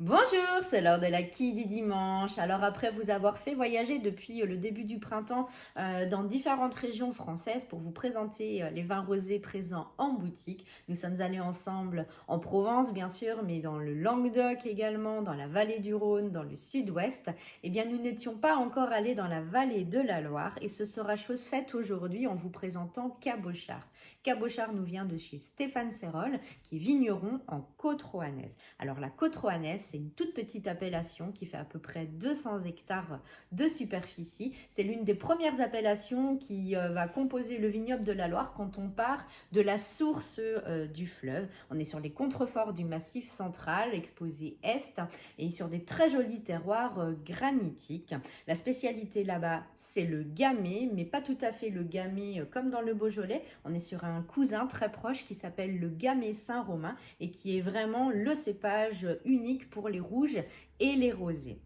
Bonjour, c'est l'heure de la quille du dimanche. Alors après vous avoir fait voyager depuis le début du printemps dans différentes régions françaises pour vous présenter les vins rosés présents en boutique, nous sommes allés ensemble en Provence bien sûr, mais dans le Languedoc également, dans la vallée du Rhône, dans le sud-ouest. Eh bien nous n'étions pas encore allés dans la vallée de la Loire et ce sera chose faite aujourd'hui en vous présentant Cabochard. Cabochard nous vient de chez Stéphane Serrol qui est vigneron en Côte-Roannaise. Alors la Côte-Roannaise, c'est une toute petite appellation qui fait à peu près 200 hectares de superficie. C'est l'une des premières appellations qui va composer le vignoble de la Loire quand on part de la source du fleuve. On est sur les contreforts du Massif central, exposé est, et sur des très jolis terroirs granitiques. La spécialité là-bas, c'est le gamay, mais pas tout à fait le gamay comme dans le Beaujolais. On est sur un cousin très proche qui s'appelle le gamay Saint-Romain et qui est vraiment le cépage unique pour les rouges et les rosés.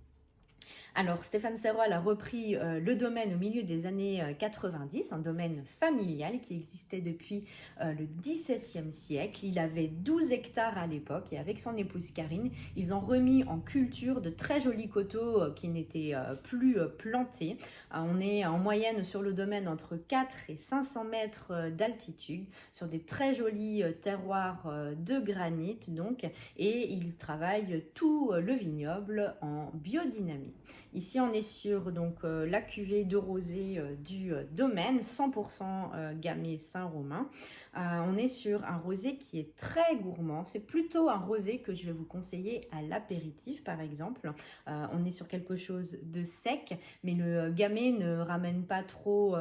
Alors, Stéphane Serrol a repris le domaine au milieu des années 90, un domaine familial qui existait depuis le XVIIe siècle. Il avait 12 hectares à l'époque et avec son épouse Karine, ils ont remis en culture de très jolis coteaux qui n'étaient plus plantés. On est en moyenne sur le domaine entre 4 et 500 mètres d'altitude sur des très jolis terroirs de granit donc, et ils travaillent tout le vignoble en biodynamie. Ici, on est sur donc, la cuvée de rosé du domaine, 100% gamay Saint-Romain. On est sur un rosé qui est très gourmand. C'est plutôt un rosé que je vais vous conseiller à l'apéritif, par exemple. On est sur quelque chose de sec, mais le gamay ne ramène pas trop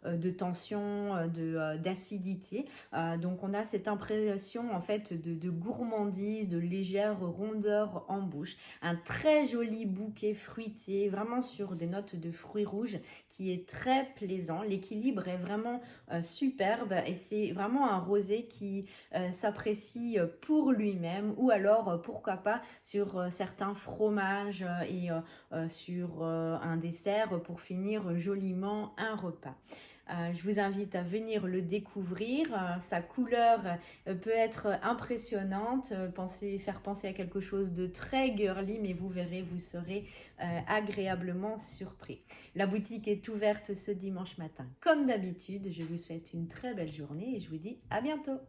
de tension, d'acidité. Donc, on a cette impression, en fait, de gourmandise, de légère rondeur en bouche. Un très joli bouquet fruité, vraiment sur des notes de fruits rouges qui est très plaisant. L'équilibre est vraiment superbe et c'est vraiment un rosé qui s'apprécie pour lui-même ou alors pourquoi pas sur certains fromages et sur un dessert pour finir joliment un repas. Je vous invite à venir le découvrir. Sa couleur peut être impressionnante, faire penser à quelque chose de très girly, mais vous verrez, vous serez agréablement surpris. La boutique est ouverte ce dimanche matin comme d'habitude. Je vous souhaite une très belle journée et je vous dis à bientôt.